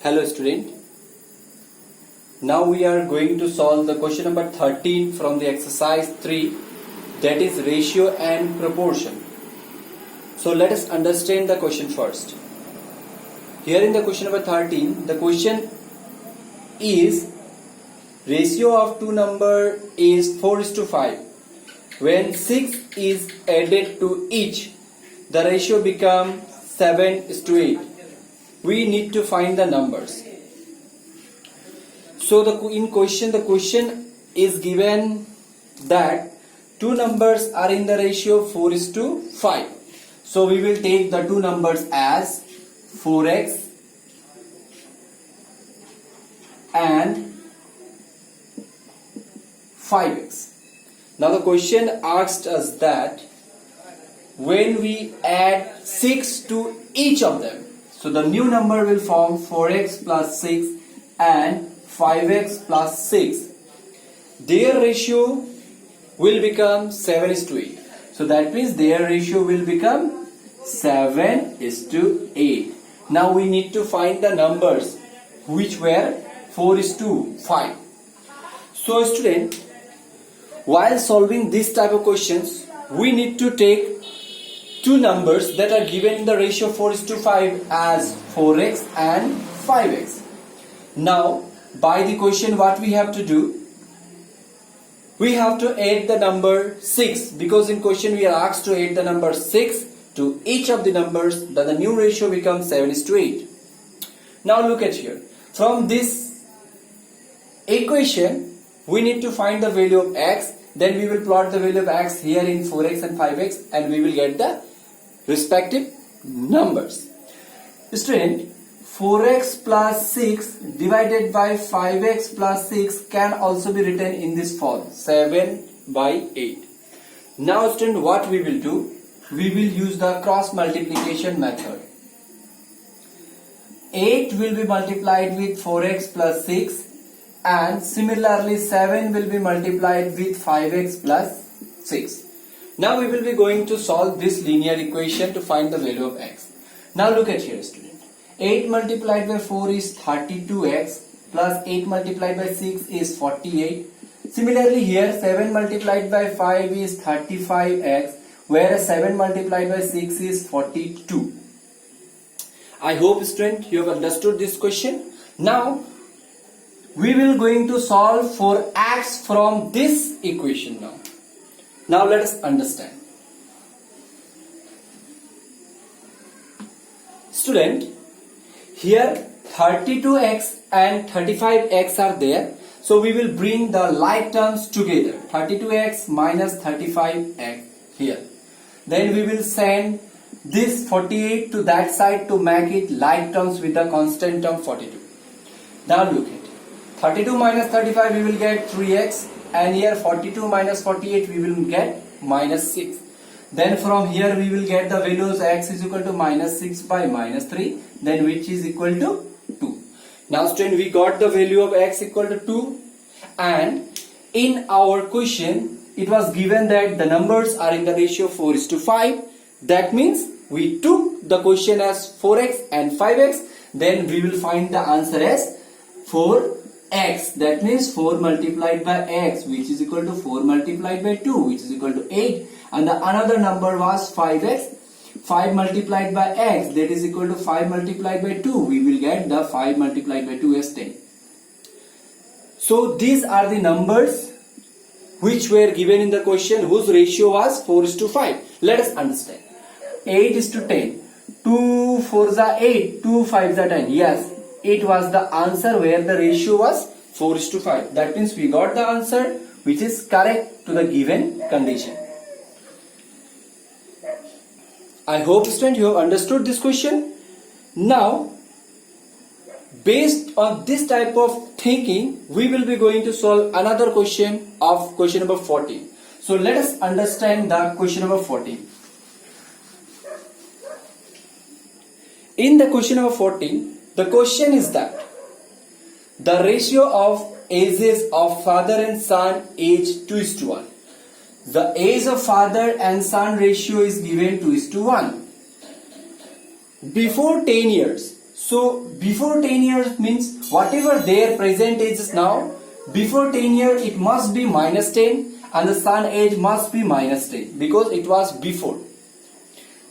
Hello student. Now we are going to solve the question number 13 from the exercise 3, that is ratio and proportion. So let us understand the question first. Here in the question number 13, the question is ratio of two number is 4:5. When 6 is added to each, the ratio becomes 7:8. We need to find the numbers. So the question is given that two numbers are in the ratio 4:5. So we will take the two numbers as 4x and 5x. Now the question asked us that when we add 6 to each of them, so the new number will form 4x plus 6 and 5x plus 6. Their ratio will become 7:8. So that means their ratio will become 7:8. Now we need to find the numbers which were 4:5. So student, while solving this type of questions, we need to take two numbers that are given in the ratio 4:5 as 4x and 5x. Now by the question what we have to do, we have to add the number 6, because in question we are asked to add the number 6 to each of the numbers, then the new ratio becomes 7:8. Now look at here. From this equation we need to find the value of x, then we will plot the value of x here in 4x and 5x and we will get the respective numbers. Student, 4x plus 6 divided by 5x plus 6 can also be written in this form, 7/8. Now student, what we will do? We will use the cross multiplication method. 8 will be multiplied with 4x plus 6 and similarly 7 will be multiplied with 5x plus 6. Now we will be going to solve this linear equation to find the value of x. Now look at here student. 8 multiplied by 4 is 32x plus 8 multiplied by 6 is 48. Similarly here 7 multiplied by 5 is 35x, whereas 7 multiplied by 6 is 42. I hope student you have understood this question. Now we will going to solve for x from this equation now. Now let us understand. Student, here 32x and 35x are there. So we will bring the like terms together. 32x minus 35x here. Then we will send this 48 to that side to make it like terms with the constant term 42. Now look at 32 minus 35 we will get 3x. And here 42 minus 48 we will get minus 6. Then from here we will get the values x is equal to minus 6 by minus 3, then which is equal to 2. Now student, we got the value of x equal to 2, and in our question it was given that the numbers are in the ratio 4:5. That means we took the question as 4x and 5x, then we will find the answer as 4x. That means 4 multiplied by x, which is equal to 4 multiplied by 2, which is equal to 8, and the another number was 5x. 5 multiplied by x, that is equal to 5 multiplied by 2. We will get the 5 multiplied by 2 as 10. So these are the numbers which were given in the question whose ratio was 4:5. Let us understand. 8 is to 10. 2 4s are 8. 2 5s are 10. Yes, it was the answer where the ratio was 4:5. That means we got the answer which is correct to the given condition. I hope student you have understood this question. Now based on this type of thinking we will be going to solve another question of question number 14. So let us understand the question number 14. In the question number 14, the question is that the ratio of ages of father and son is 2:1. The age of father and son ratio is given 2:1. Before 10 years, So before 10 years means whatever their present age is now, before 10 years it must be minus 10 and the son age must be minus 10 because it was before.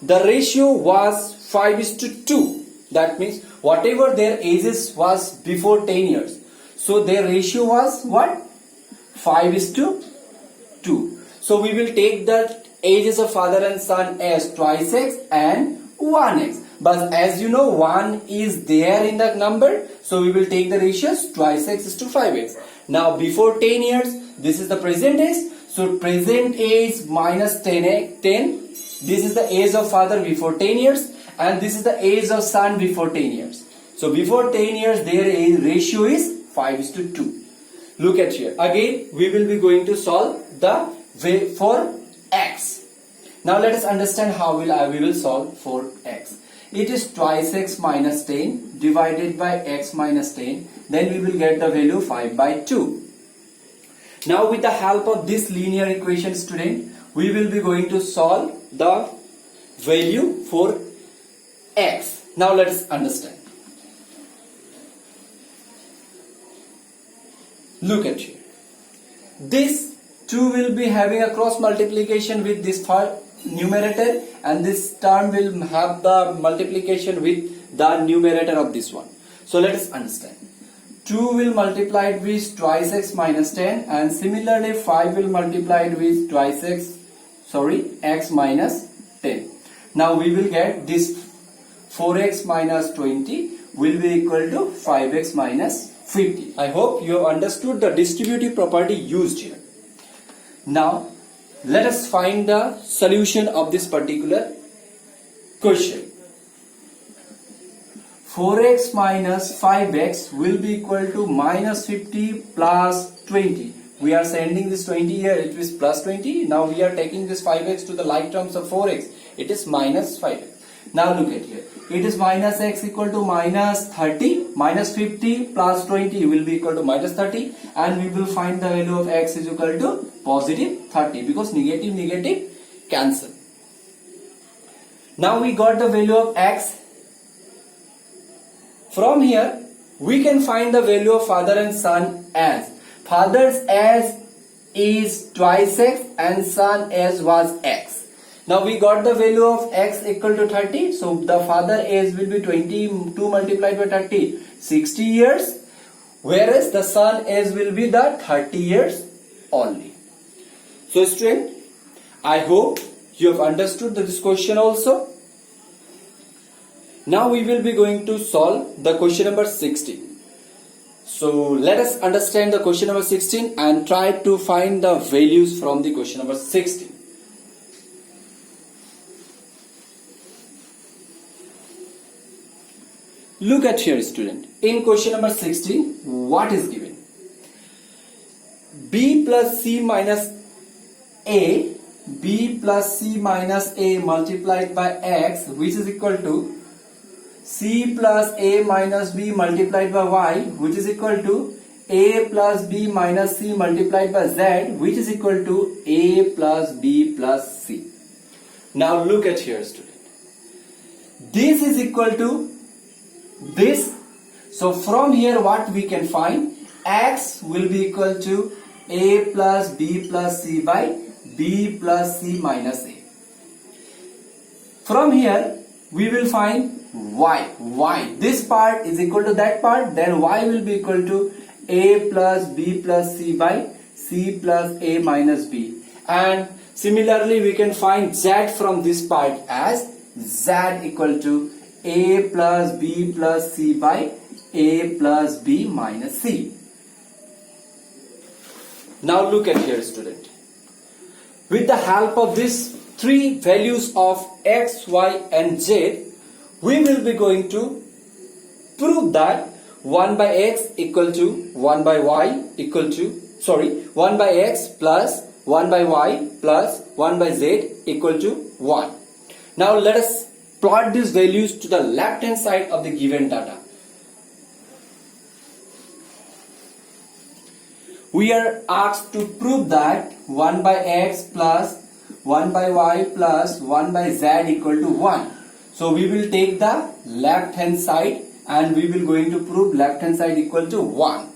The ratio was 5:2. That means whatever their ages was before 10 years. So their ratio was what? 5:2. So we will take the ages of father and son as twice x and 1x. But as you know, 1 is there in the number. So we will take the ratios twice x is to 5x. Now before 10 years, this is the present age. So present age minus 10. This is the age of father before 10 years. And this is the age of son before 10 years. So before 10 years, their age ratio is 5:2. Look at here. Again, we will be going to solve the way for x. Now let us understand how we will solve for x. It is twice x minus 10 divided by x minus 10. Then we will get the value 5/2. Now with the help of this linear equation, student, we will be going to solve the value for x. Now let us understand. Look at here. This 2 will be having a cross multiplication with this numerator, and this term will have the multiplication with the numerator of this one. So let us understand. 2 will multiply it with twice x minus 10, and similarly 5 will multiply it with x minus 10. Now we will get this 4x minus 20 will be equal to 5x minus 50. I hope you have understood the distributive property used here. Now let us find the solution of this particular question. 4x minus 5x will be equal to minus 50 plus 20. We are sending this 20 here, it is plus 20. Now we are taking this 5x to the like terms of 4x. It is minus 5x. Now look at here. It is minus x equal to minus 30. Minus 50 plus 20 will be equal to minus 30. And we will find the value of x is equal to positive 30. Because negative cancel. Now we got the value of x. From here, we can find the value of father and son as. Father's as is twice x and son as was x. Now we got the value of x equal to 30. So the father age will be 22 multiplied by 30, 60 years. Whereas the son age will be the 30 years only. So student, I hope you have understood this question also. Now we will be going to solve the question number 16. So let us understand the question number 16 and try to find the values from the question number 16. Look at here, student. In question number 16, what is given? B plus C minus A, B plus C minus A multiplied by X, which is equal to C plus A minus B multiplied by Y, which is equal to A plus B minus C multiplied by Z, which is equal to A plus B plus C. Now look at here, student. This is equal to this. So from here what we can find, x will be equal to a plus b plus c by b plus c minus a. From here we will find y. This part is equal to that part, then y will be equal to a plus b plus c by c plus a minus b. And similarly we can find z from this part as z equal to a plus b plus c by a plus b minus c. Now look at here, student. With the help of these three values of x, y and z, we will be going to prove that 1 by x equal to 1 by y equal to 1 by x plus 1 by y plus 1 by z equal to 1. Now let us plot these values to the left hand side of the given data. We are asked to prove that 1 by x plus 1 by y plus 1 by z equal to 1. So we will take the left hand side and we will going to prove left hand side equal to 1.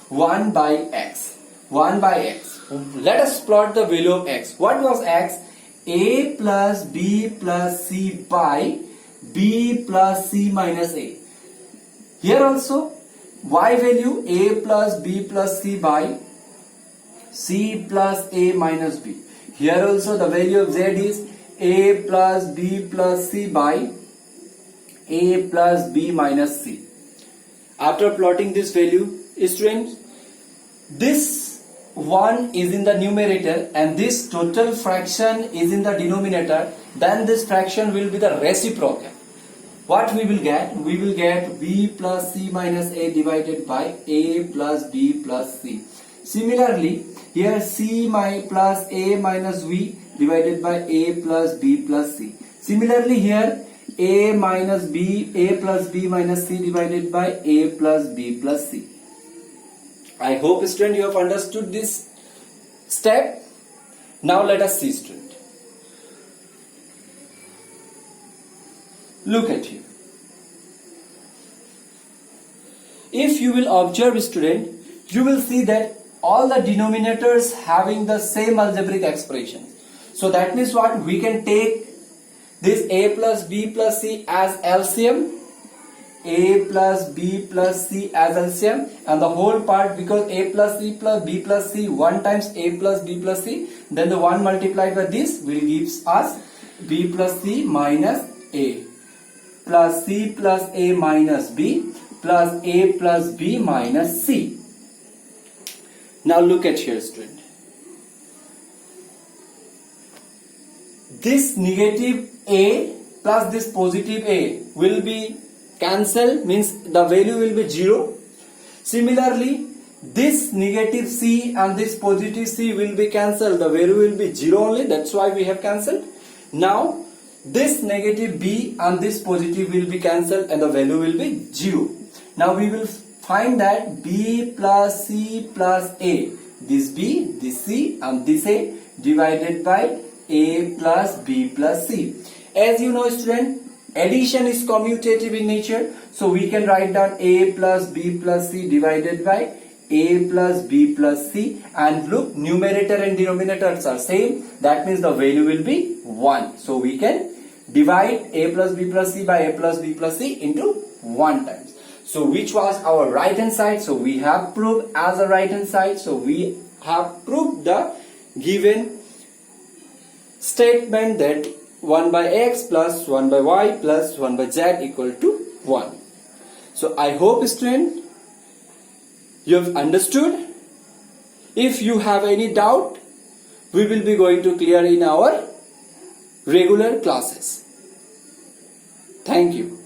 1 by x. 1 by x. Let us plot the value of x. What was x? A plus b plus c by b plus c minus a. Here also y value a plus b plus c by c plus a minus b. Here also the value of z is a plus b plus c by a plus b minus c. After plotting this value, students, this 1 is in the numerator and this total fraction is in the denominator, then this fraction will be the reciprocal. What we will get? We will get b plus c minus a divided by a plus b plus c. Similarly, here c plus a minus v divided by a plus b plus c. Similarly, here a minus b, a plus b minus c divided by a plus b plus c. I hope, student, you have understood this step. Now let us see, student. Look at here. If you will observe, student, you will see that all the denominators having the same algebraic expressions. So that means what? We can take this a plus b plus c as LCM, a plus b plus c as LCM, and the whole part, because a plus c plus b plus c 1 times a plus b plus c, then the 1 multiplied by this will gives us b plus c minus a plus c plus a minus b plus a plus b minus c. Now look at here, student. This negative a plus this positive a will be cancelled, means the value will be 0. Similarly, this negative c and this positive c will be cancelled, the value will be 0 only, that's why we have cancelled. Now this negative b and this positive will be cancelled and the value will be 0. Now we will find that b plus c plus a, this b, this c and this a divided by a plus b plus c. As you know, student, addition is commutative in nature, so we can write down a plus b plus c divided by a plus b plus c, and look, numerator and denominators are same, that means the value will be 1. So we can divide a plus b plus c by a plus b plus c into 1 times. So which was our right hand side? So we have proved as a right hand side. So we have proved the given statement that 1 by x plus 1 by y plus 1 by z equal to 1. So I hope, student, you have understood. If you have any doubt, we will be going to clear in our regular classes. Thank you.